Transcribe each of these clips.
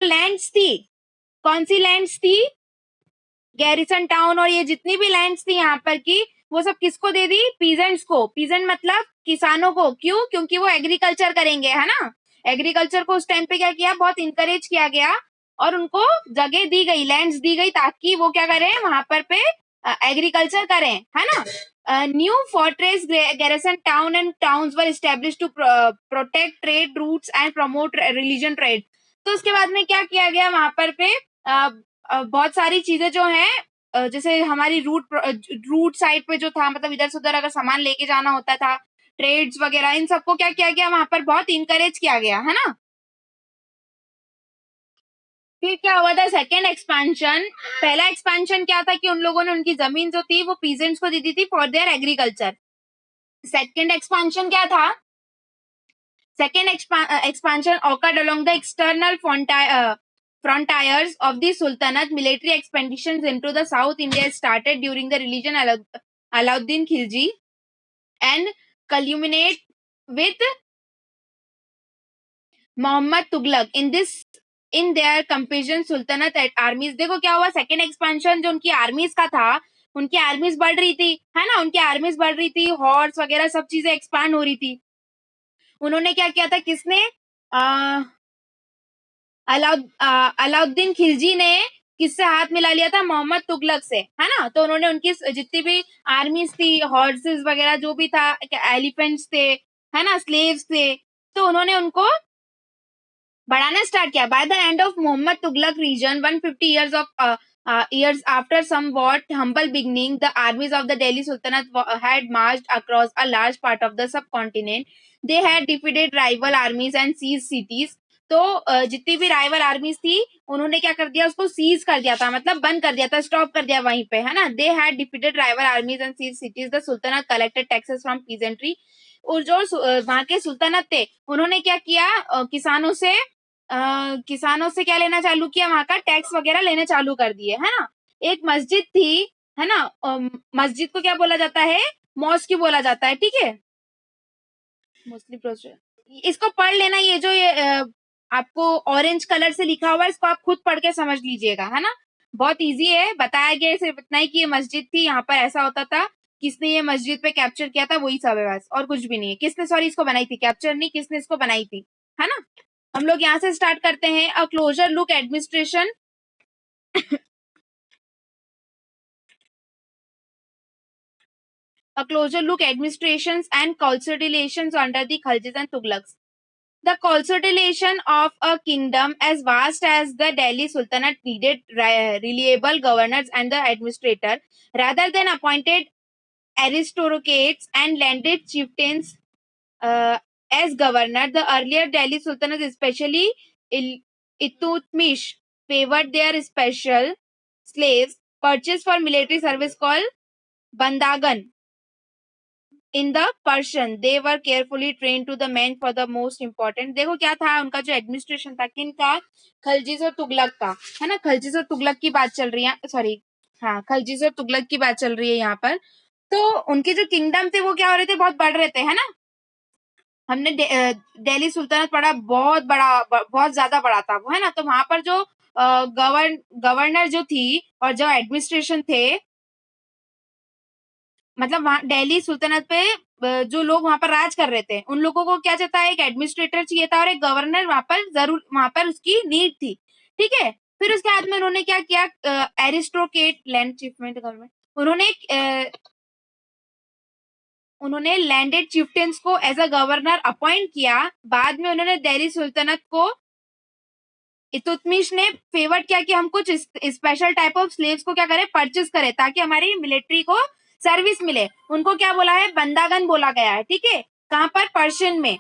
Lands थी, कौन सी lands थी? गैरिसन टाउन और ये जितनी भी लैंड्स थी यहाँ पर की, वो सब किसको दे दी? पीजेंट्स को। पीजेंट मतलब किसानों को। क्यों? क्योंकि वो एग्रीकल्चर करेंगे, है ना। एग्रीकल्चर को उस टाइम पे क्या किया, बहुत इंकरेज किया गया और उनको जगह दी गई, लैंड्स दी गई, ताकि वो क्या करें, वहां पर पे एग्रीकल्चर करें, है ना। New fortress garrison town and towns were establish to protect trade routes and promote religion trade. तो उसके बाद में क्या किया गया वहां पर पे, बहुत सारी चीजें जो हैं, जैसे हमारी रूट साइड पे जो था, मतलब इधर से उधर अगर सामान लेके जाना होता था, ट्रेड्स वगैरह, इन सबको क्या किया गया वहां पर, बहुत इंकरेज किया गया, है ना। फिर क्या हुआ था सेकेंड एक्सपेंशन? पहला एक्सपेंशन क्या था कि उन लोगों ने उनकी जमीन जो थी वो पीजेंट्स को दे दी थी for their agriculture. Second expansion क्या था? Second expansion occurred along the external frontiers of the Sultanate. Military expeditions into the South India started during the religion Alauddin Khilji and culminate with Muhammad Tughlaq. In their competition Sultanate armies, देखो क्या हुआ, second expansion जो उनकी आर्मीज का था, उनकी आर्मीज बढ़ रही थी, है ना, उनकी आर्मीज बढ़ रही थी, हॉर्स वगैरह सब चीजें एक्सपांड हो रही थी। उन्होंने क्या किया था, किसने, अलाउद्दीन खिलजी ने किससे हाथ मिला लिया था? मोहम्मद तुगलक से, है ना। तो उन्होंने उनकी जितनी भी आर्मीज थी, हॉर्सेस वगैरह जो भी था, एलिफेंट्स थे, है ना, स्लेव्स थे, तो उन्होंने उनको बढ़ाना स्टार्ट किया। By the end of Mohammad Tughlaq reign 150 years after somewhat humble beginning, the armies of the Delhi Sultanate had marched across a large part of the subcontinent. They had defeated rival armies and seized cities. तो जितनी भी rival आर्मीज थी, उन्होंने क्या कर दिया, उसको seize कर दिया था, मतलब बंद कर दिया था, स्टॉप कर दिया वहीं पे, है ना। They had defeated rival armies and seize cities. The sultanate collected taxes from peasantry. और जो वहां के सुल्तानत थे, उन्होंने क्या किया, किसानों से क्या लेना चालू किया, वहां का टैक्स वगैरह लेने चालू कर दिए, है ना। एक मस्जिद थी, है ना, मस्जिद को क्या बोला जाता है? मॉस्क बोला जाता है, ठीक है। मोस्टली इसको पढ़ लेना, ये जो आपको ऑरेंज कलर से लिखा हुआ है, इसको आप खुद पढ़ के समझ लीजिएगा, है ना। बहुत इजी है, बताया गया सिर्फ इतना ही कि ये मस्जिद थी, यहाँ पर ऐसा होता था। किसने ये मस्जिद पे कैप्चर किया था, वही सब है बस, और कुछ भी नहीं है। किसने, सॉरी, इसको बनाई थी, कैप्चर नहीं, किसने इसको बनाई थी, है ना। हम लोग यहाँ से स्टार्ट करते हैं। A closer look administration a closer look administrations and consolidations under the Khaljis and Tughlaqs. The consolidation of a kingdom as vast as the Delhi Sultanate needed reliable governors and the administrator rather than appointed aristocrats and landed chieftains as governor. The earlier Delhi Sultanate, especially Iltutmish, favored their special slaves purchased for military service called Bandagan. In the person they were carefully train to the man for the most important. देखो क्या था उनका जो administration था, किनका? खलजीज और तुगलक का, है ना। खलजीज और तुगलक की बात चल रही है, सॉरी, हाँ, खलजीज और तुगलक की बात चल रही है यहाँ पर। तो उनके जो किंगडम थे वो क्या हो रहे थे, बहुत बढ़ रहे थे, है ना। हमने दिल्ली सुल्तानत पढ़ा, बहुत बड़ा, बहुत ज्यादा बड़ा था वो, है ना। तो वहां पर जो गवर्नर जो थी और जो एडमिनिस्ट्रेशन थे, मतलब वहां दिल्ली सुल्तानत पे जो लोग वहां पर राज कर रहे थे, उन लोगों को क्या चाहता है, एक एडमिनिस्ट्रेटर चाहिए था और एक गवर्नर वहां पर जरूर, वहां पर उसकी नीड थी, ठीक है। फिर उसके बाद में उन्होंने क्या किया, एरिस्टोक्रेट लैंड चीफमेंट गवर्नमेंट, उन्होंने लैंडेड चिफ्टेंस को एज अ गवर्नर अपॉइंट किया। बाद में उन्होंने दिल्ली सुल्तानत को, इतुतमिश ने फेवर किया कि हम कुछ स्पेशल टाइप ऑफ स्लेव्स को क्या करें, परचेज करें, ताकि हमारी मिलिट्री को सर्विस मिले। उनको क्या बोला है, बंदागन बोला गया है, ठीक है। कहां पर? पर्शियन में।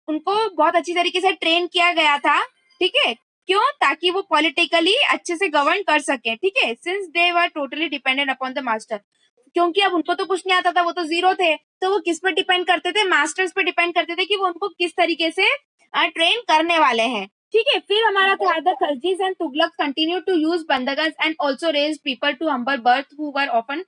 उनको बहुत अच्छी तरीके से ट्रेन किया गया था, ठीक है। क्यों? ताकि वो पॉलिटिकली अच्छे से गवर्न कर सके, ठीक है। Since they were totally dependent upon the master, क्योंकि अब उनको तो कुछ नहीं आता था, वो तो जीरो थे, तो वो किस पे डिपेंड करते थे? मास्टर्स पे डिपेंड करते थे कि वो उनको किस तरीके से ट्रेन करने वाले हैं, ठीक है। फिर हमारा था the Khaljis and Tughlaq continue to use bandagan and also raise people to humble birth who were often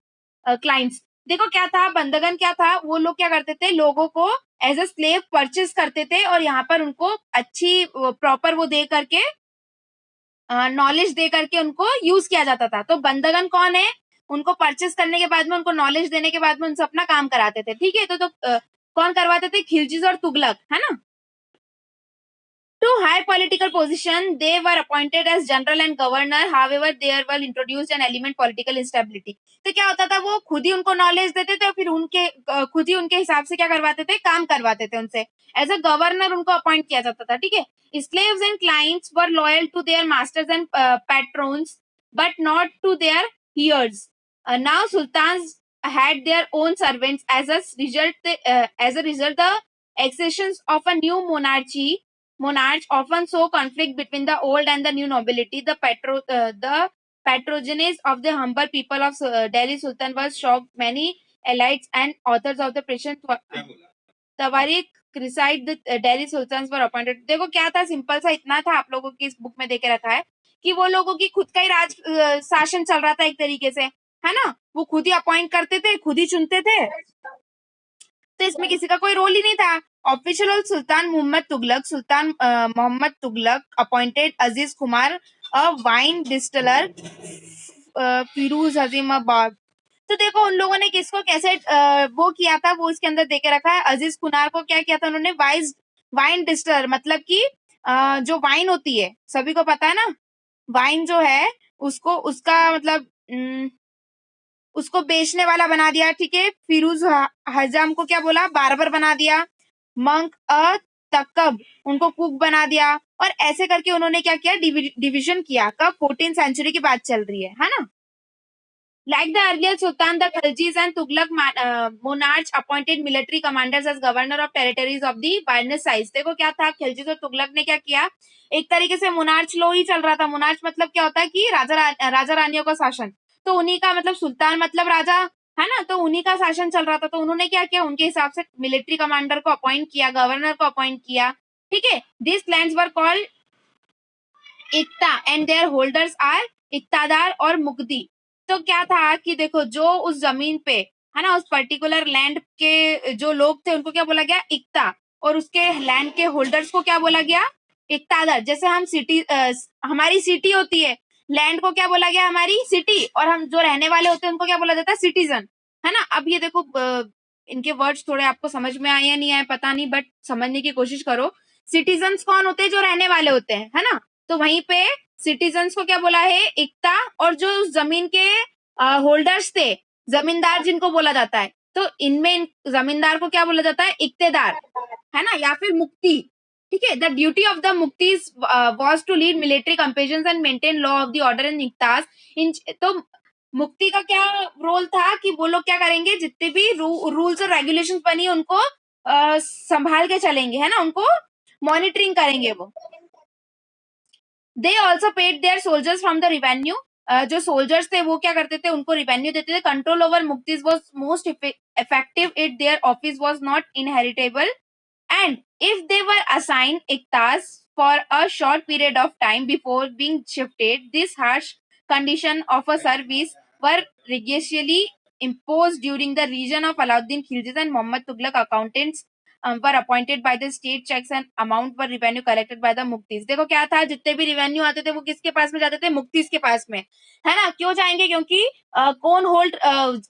clients. देखो क्या था, बंदगन क्या था, वो लोग क्या करते थे, लोगों को एज अ स्लेव परचेज करते थे और यहाँ पर उनको अच्छी प्रॉपर वो दे करके नॉलेज दे करके उनको यूज किया जाता था। तो बंदगन कौन है? उनको परचेस करने के बाद में, उनको नॉलेज देने के बाद में उनसे अपना काम कराते थे। ठीक है, तो कौन करवाते थे? खिलजीज और तुगलक, है ना। To high political position, they were appointed as general and governor. However, there were introduced an element political instability. तो क्या होता था? वो खुद ही उनको नॉलेज देते थे और फिर उनके खुद ही उनके हिसाब से क्या करवाते थे? काम करवाते थे उनसे। एज अ गवर्नर उनको अपॉइंट किया जाता था। ठीक है। Slaves and clients were loyal to their masters and patrons, but not to their heirs. Now sultans had their own servants. As a result, the accessions of a new monarchs often saw conflict between the old and the new nobility. The patronage of the humble people of Delhi Sultan was shocked. Many elites and authors of the present Tawarik reside the Delhi Sultans were appointed. देखो क्या था, simple सा इतना था, आप लोगों की इस बुक में देके रखा है कि वो लोगों की खुद का ही राज शासन चल रहा था एक तरीके से, है ना। वो खुद ही अपॉइंट करते थे, खुद ही चुनते थे, तो इसमें किसी का कोई रोल ही नहीं था। Official sultan Mohammad Tughlaq appointed Aziz Kumar a wine distiller Firoz Azimabad. तो देखो उन लोगों ने किसको कैसे वो किया था, वो इसके अंदर देके रखा है। अजीज कुनार को क्या किया था उन्होंने? वाइन डिस्टिलर, मतलब कि जो वाइन होती है, सभी को पता है ना, वाइन जो है उसको उसका मतलब उसको बेचने वाला बना दिया। ठीक है। फिरोज हजम को क्या बोला? बार्बर बना दिया। मंक अ तकब उनको कुक बना दिया। और ऐसे करके उन्होंने क्या किया? डिवीजन किया। कब? 14th सेंचुरी की बात चल रही है ना। Like the earlier Sultan, the Khaljis and Tughlaq monarchs appointed military commanders as governor of territories of the Barnes size. देखो क्या था, खिलजीज और तुगलक ने क्या किया? एक तरीके से मोनार्च लो ही चल रहा था। मोनार्च मतलब क्या होता है कि राजा रानियों का शासन। तो उन्हीं का मतलब सुल्तान मतलब राजा, है ना। तो उन्हीं का शासन चल रहा था। तो उन्होंने क्या किया? उनके हिसाब से मिलिट्री कमांडर को अपॉइंट किया, गवर्नर को अपॉइंट किया। ठीक है। This lands were called iqta and their holders are iqtadar और मुक्दी। तो क्या था कि देखो जो उस जमीन पे, है ना, उस पर्टिकुलर लैंड के जो लोग थे उनको क्या बोला गया? इक्ता। और उसके लैंड के होल्डर्स को क्या बोला गया? इक्तादार। जैसे हम सिटी हमारी सिटी होती है, लैंड को क्या बोला गया? हमारी सिटी। और हम जो रहने वाले होते हैं उनको क्या बोला जाता है? सिटीजन, है ना। अब ये देखो इनके वर्ड्स थोड़े आपको समझ में आए या नहीं आए पता नहीं, बट समझने की कोशिश करो। सिटीजन्स कौन होते हैं? जो रहने वाले होते हैं, है ना। तो वहीं पे सिटीजन्स को क्या बोला है? इक्ता। और जो उस जमीन के होल्डर्स थे, जमींदार जिनको बोला जाता है, तो इनमें जमींदार को क्या बोला जाता है? इक्तेदार, है ना, या फिर मुक्ति। ठीक है। The duty of the muqtis was to lead military campaigns and maintain law of the order in iqtas. तो मुक्ति का क्या रोल था कि वो लोग क्या करेंगे? जितने भी रूल्स और रेगुलेशंस बनी उनको संभाल के चलेंगे, है ना, उनको मॉनिटरिंग करेंगे वो। They also paid their soldiers from the revenue. जो सोल्जर्स थे वो क्या करते थे? उनको रिवेन्यू देते थे। Control over muqtis was most effective it their office was not inheritable and if they were assigned iqtas for a short period of time before being shifted, this harsh condition of a service were rigorously imposed during the region of Alauddin Khilji and Muhammad Tughlaq. Accountants were appointed by the state, checks and amount were revenue collected by the मुक्तिस। देखो क्या था? जितने भी revenue आते थे वो किसके पास में जाते थे? मुक्तिस के पास में, है ना। क्यों जाएंगे? क्योंकि कौन होल्ड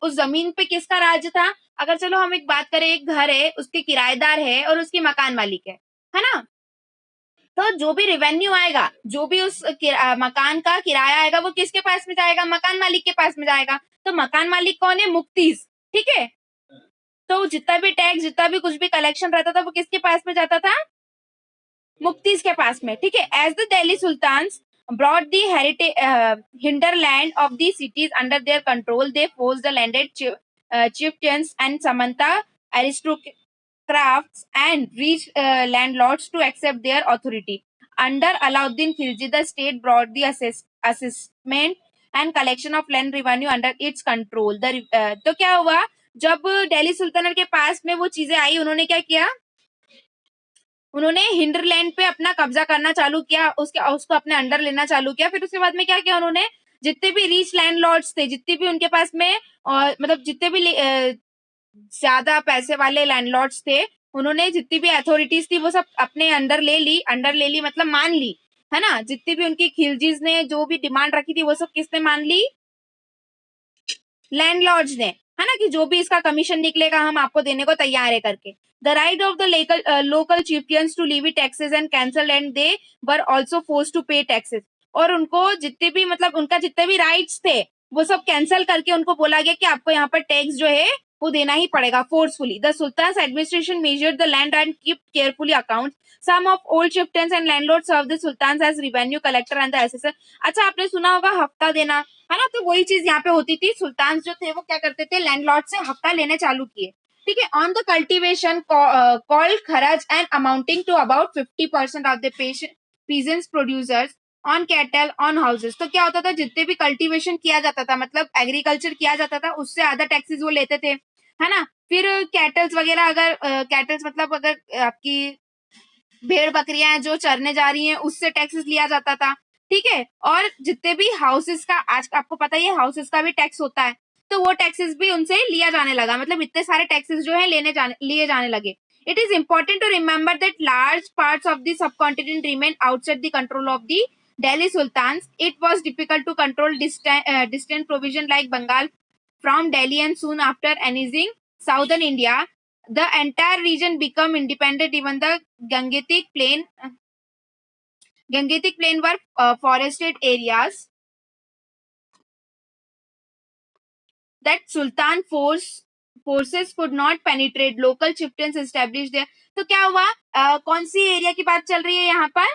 उस जमीन पे किसका राज था? अगर चलो हम एक बात करें, एक घर है, उसके किराएदार है और उसकी मकान मालिक है ना। तो जो भी रेवेन्यू आएगा, जो भी उस मकान का किराया आएगा, वो किसके पास में जाएगा? मकान मालिक के पास में जाएगा। तो मकान मालिक कौन है? मुक्तिस। ठीक है। तो जितना भी टैक्स, जितना भी कुछ भी कलेक्शन रहता था वो किसके पास में जाता था? मुक्तिस के पास में। ठीक है। As the Delhi sultans brought the hinterland of the cities under their control, they forced the landed chieftains and Samanta aristocrats and rich landlords to accept their authority. Under Alauddin Khilji, the state brought the assessment and collection of land revenue under its control. तो क्या हुआ? जब दिल्ली सुल्तानत के पास में वो चीजें आई, उन्होंने क्या किया? उन्होंने हिंडरलैंड पे अपना कब्जा करना चालू किया, उसको अपने अंडर लेना चालू किया। फिर उसके बाद में क्या किया उन्होंने? जितने भी रिच लैंडलॉर्ड्स थे, जितने भी उनके पास में मतलब जितने भी ज्यादा पैसे वाले लैंडलॉर्ड्स थे, उन्होंने जितनी भी अथॉरिटीज थी वो सब अपने अंडर ले ली मतलब मान ली, है ना। जितनी भी उनकी खिलजीज ने जो भी डिमांड रखी थी वो सब किसने मान ली, लैंडलॉर्ड्स ने, है ना, कि जो भी इसका कमीशन निकलेगा हम आपको देने को तैयार है करके। The right of the local chieftains to levy taxes and cancel and they were also force to pay taxes. और उनको जितने भी मतलब उनका जितने भी राइट्स थे वो सब कैंसिल करके उनको बोला गया कि आपको यहाँ पर टैक्स जो है वो देना ही पड़ेगा forcefully. The sultan administration measured the land and keep carefully account. Some of old chieftains and landlord serve the sultan as revenue collector and the assessor. अच्छा, आपने सुना होगा हफ्ता देना, है ना, तो वही चीज यहाँ पे होती थी। सुल्तान जो थे वो क्या करते थे, लैंडलॉर्ड से हफ्ता लेने चालू किए, ठीक है। On the cultivation called kharaj and amounting to about 50% of the peasants producers on cattle on houses. तो क्या होता था, जितने भी कल्टीवेशन किया जाता था मतलब एग्रीकल्चर किया जाता था उससे आधा टैक्सेस वो लेते थे, है ना। फिर कैटल्स वगैरह, अगर कैटल्स मतलब अगर आपकी भेड़ बकरियां जो चरने जा रही हैं उससे टैक्सेस लिया जाता था, ठीक है। और जितने भी हाउसेस का, आज आपको पता ही है हाउसेस का भी टैक्स होता है, तो वो टैक्सेस भी उनसे लिया जाने लगा। मतलब इतने सारे टैक्सेस जो है लिए जाने लगे। It is important to remember that large parts of the subcontinent remain outside the control of the Delhi Sultans. It was difficult to control distant provision like Bengal from Delhi, and soon after annexing southern India, the entire region became independent. Even the Gangetic Plain were forested areas that Sultan forces could not penetrate. Local chieftains established there. तो क्या हुआ, कौन सी area की बात चल रही है यहाँ पर,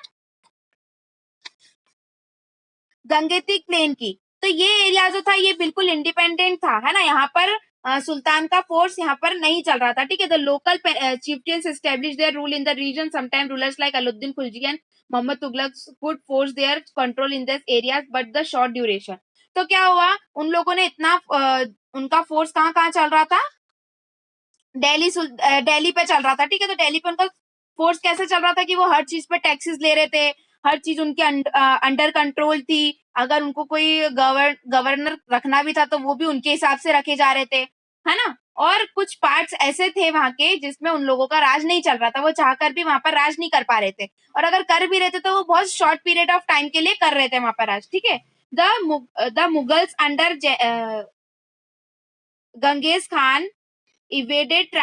गंगेतिक प्लेन की। तो ये एरिया जो था ये बिल्कुल इंडिपेंडेंट था, है ना। यहाँ पर सुल्तान का फोर्स यहाँ पर नहीं चल रहा था, ठीक है। The local chieftains establish their rule in the region. Sometime rulers like Alauddin Khilji and Mohammad Tughlaq could force their control in this areas but the short duration. तो क्या हुआ, उन लोगों ने इतना उनका फोर्स कहाँ कहाँ चल रहा था, दिल्ली पे चल रहा था, ठीक है। तो दिल्ली पे उनका फोर्स कैसे चल रहा था कि वो हर चीज पे टैक्सेस ले रहे थे, हर चीज उनके अंडर कंट्रोल थी। अगर उनको कोई गवर्नर रखना भी था तो वो भी उनके हिसाब से रखे जा रहे थे, है ना। और कुछ पार्ट्स ऐसे थे वहां के जिसमें उन लोगों का राज नहीं चल रहा था, वो चाहकर भी वहां पर राज नहीं कर पा रहे थे, और अगर कर भी रहे थे तो वो बहुत शॉर्ट पीरियड ऑफ टाइम के लिए कर रहे थे वहां पर राज, ठीक है। The Mughals under Ganges Khan evaded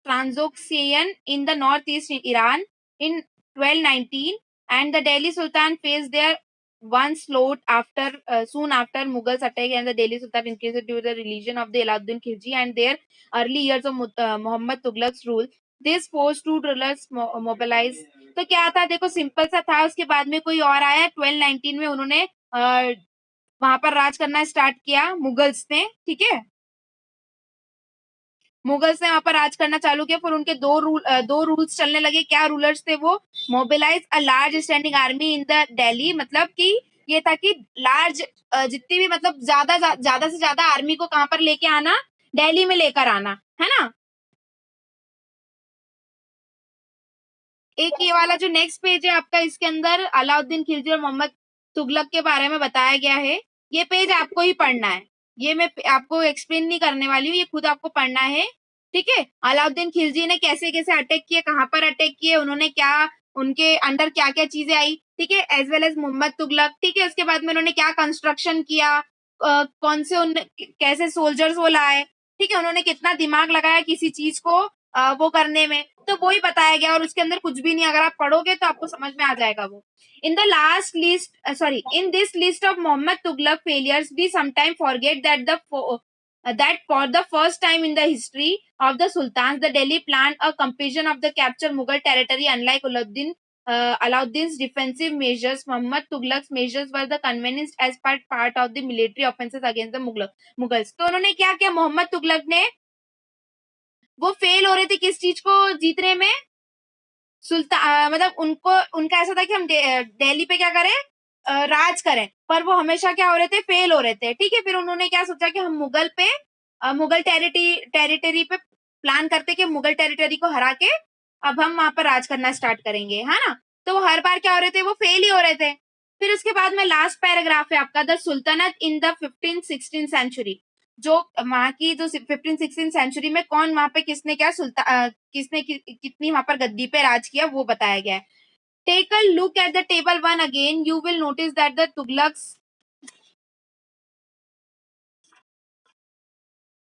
Transoxian in the northeast Iran in 1219, and the Delhi Sultan faced their once slowed after soon after Mughals attack, and the Delhi Sultan increased due to the religion of the Alauddin Khilji and their early years of Muhammad Tughlaq's rule. This forced two rulers mobilize. तो क्या था, देखो simple सा था। उसके बाद में कोई और आया 1219 में, उन्होंने वहां पर राज करना स्टार्ट किया मुगल्स ने, ठीक है। मुगल्स ने वहां पर राज करना चालू किया। फिर उनके दो रूल्स चलने लगे। क्या रूलर्स थे वो, mobilise a large standing army in the Delhi, मतलब कि ये था कि लार्ज जितनी भी मतलब ज्यादा से ज्यादा आर्मी को कहां पर लेके आना, दिल्ली में लेकर आना, है ना। एक ये वाला जो नेक्स्ट पेज है आपका, इसके अंदर अलाउद्दीन खिलजी और मोहम्मद तुगलक के बारे में बताया गया है। ये पेज आपको ही पढ़ना है, ये मैं आपको एक्सप्लेन नहीं करने वाली हूँ, ये खुद आपको पढ़ना है, ठीक है। अलाउद्दीन खिलजी ने कैसे कैसे अटैक किए, कहाँ पर अटैक किए, उन्होंने क्या, उनके अंडर क्या क्या चीजें आई, ठीक है, as well as Mohammad Tughlaq, ठीक है। उसके बाद में उन्होंने क्या कंस्ट्रक्शन किया, कौन से उन कैसे सोल्जर्स वो लाए, ठीक है। उन्होंने कितना दिमाग लगाया किसी चीज को वो करने में, तो वो ही बताया गया। और उसके अंदर कुछ भी नहीं, अगर आप पढ़ोगे तो आपको समझ में आ जाएगा वो। In the last list, in this list of Muhammad Tughlaq failures, we sometimes forget that that for the first time in the history of the sultans, the Delhi planned a completion of the captured Mughal territory. Unlike Alauddin's defensive measures, Muhammad Tughlaq's measures were the convenienced as part of the military offenses against the Mughals. तो उन्होंने क्या किया, मोहम्मद तुगलक ने, वो fail हो रहे थे किस चीज को जीतने में, सुल्तान मतलब उनका ऐसा था कि हम दिल्ली पे क्या करें, राज करें, पर वो हमेशा क्या हो रहे थे, फेल हो रहे थे, ठीक है। फिर उन्होंने क्या सोचा कि हम मुगल टेरिटरी पे प्लान करते कि मुगल टेरिटरी को हरा के अब हम वहां पर राज करना स्टार्ट करेंगे, है ना। तो वो हर बार क्या हो रहे थे, वो फेल ही हो रहे थे। फिर उसके बाद में लास्ट पैराग्राफ है आपका, the sultanate in the 15th 16th century. जो वहाँ की जो 15-16 सेंचुरी में कौन वहाँ पे किसने क्या किसने कितनी वहाँ पर गद्दी पे राज किया वो बताया गया है। Take a look at the table 1 again, you will notice that the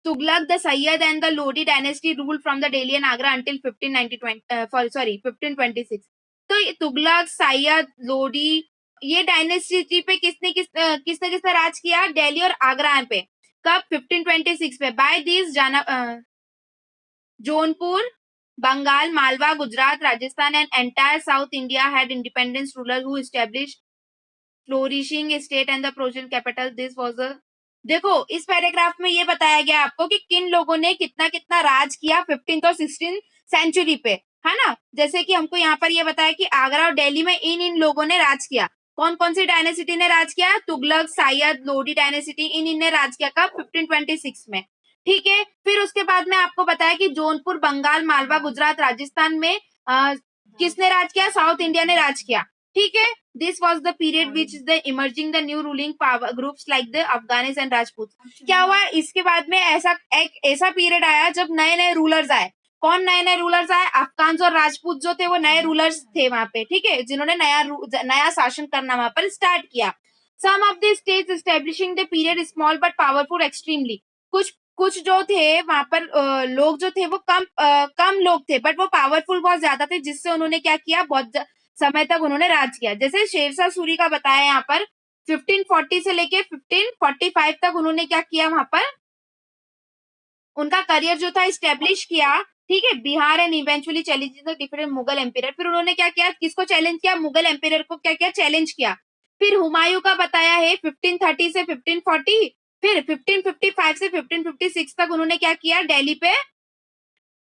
Tughlaq, the Sayyid and the Lodi dynasty ruled from the Delhi and Agra until 1526. तो तुगलक, सैयद, लोडी, ये डायनेस्टी पे किसने राज किया? दिल्ली और आगरा पे। कब? 1526 पे। By this Jaunpur, Bengal, Malwa, Gujarat, Rajasthan and entire South India had independence rulers who established flourishing state and the provincial capital. This was a देखो इस पैराग्राफ में ये बताया गया आपको कि किन लोगों ने कितना कितना राज किया 15th और 16 सेंचुरी पे, है ना। जैसे कि हमको यहाँ पर ये बताया कि आगरा और दिल्ली में इन इन लोगों ने राज किया। कौन कौन सी डायनेसिटी ने राज किया? तुगलक, सैयद, लोडी डायनेसिटी, इन ने राज किया। कब? 1526 में। ठीक है, फिर उसके बाद में आपको बताया कि जौनपुर, बंगाल, मालवा, गुजरात, राजस्थान में किसने राज किया? साउथ इंडिया ने राज किया। ठीक है, this was the period which is the emerging the new ruling power groups like the Afghanis and Rajputs। क्या हुआ इसके बाद में? एक ऐसा पीरियड आया जब नए नए रूलर्स आए। कौन नए नए रूलर्स आए? अफगान और राजपूत जो थे वो नए रूलर्स थे वहां पे। ठीक है, जिन्होंने नया शासन करना वहां पर स्टार्ट किया। Some of the states establishing the period small but powerful extremely. कुछ कुछ जो थे वहां पर लोग जो थे वो कम लोग थे बट वो पावरफुल बहुत ज्यादा थे, जिससे उन्होंने क्या किया? बहुत समय तक उन्होंने राज किया। जैसे शेरशाह सूरी का बताया यहाँ पर 1540 से लेके 1545 तक उन्होंने क्या किया? वहां पर उनका करियर जो था स्टेब्लिश किया। ठीक है, Bihar and eventually challenging the different Mughal empire. फिर उन्होंने क्या किया? किसको चैलेंज किया? मुगल एम्पायर को क्या किया? चैलेंज किया। फिर हुमायूं का बताया है 1530 से 1540। फिर 1555 से 1556 तक उन्होंने क्या किया?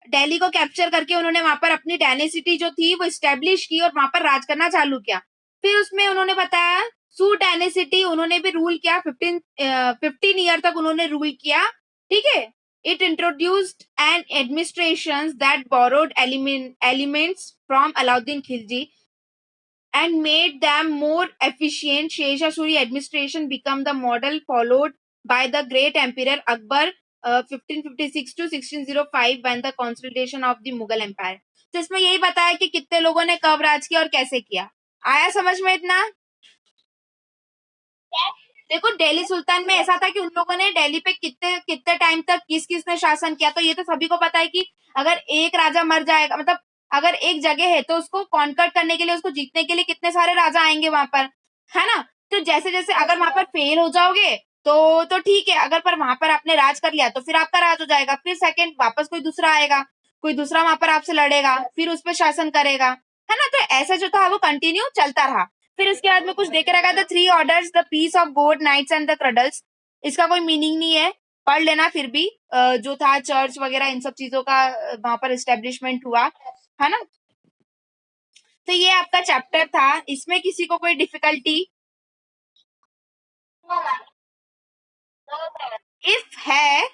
दिल्ली को कैप्चर करके उन्होंने वहां पर अपनी डायनेसिटी जो थी वो स्टेब्लिश की और वहां पर राज करना चालू किया। फिर उसमें उन्होंने बताया सू डायनेसिटी, उन्होंने भी रूल किया। 15 ईयर तक उन्होंने रूल किया। ठीक है, it introduced an administration that borrowed elements from Alauddin Khilji and made them more efficient. Shershah Suri administration became the model followed by the great emperor Akbar 1556 to 1605 when the consolidation of the Mughal Empire। तो इसमें यही बताया कि कितने लोगों ने कब राज किया और कैसे किया। आया समझ में इतना? देखो दिल्ली सुल्तान में ऐसा था कि उन लोगों ने दिल्ली पे कितने कितने टाइम तक किस किस ने शासन किया। तो ये तो सभी को पता है कि अगर एक राजा मर जाएगा, मतलब अगर एक जगह है तो उसको कॉन्कर करने के लिए, उसको जीतने के लिए कितने सारे राजा आएंगे वहां पर, है ना। तो जैसे जैसे अगर वहां पर फेल हो जाओगे तो ठीक है, अगर पर वहां पर आपने राज कर लिया तो फिर आपका राज हो जाएगा। फिर सेकंड वापस कोई दूसरा आएगा, कोई दूसरा वहां पर आपसे लड़ेगा, फिर उस पर शासन करेगा, है ना। तो ऐसा जो था वो कंटिन्यू चलता रहा। फिर उसके बाद में कुछ देख रखा था, 3 ऑर्डर्स, द पीस ऑफ गोड, नाइट्स एंड द क्रडल्स। इसका कोई मीनिंग नहीं है, पढ़ लेना। फिर भी जो था चर्च वगैरह इन सब चीजों का वहां पर एस्टेब्लिशमेंट हुआ, है ना। तो ये आपका चैप्टर था, इसमें किसी को कोई डिफिकल्टी इफ है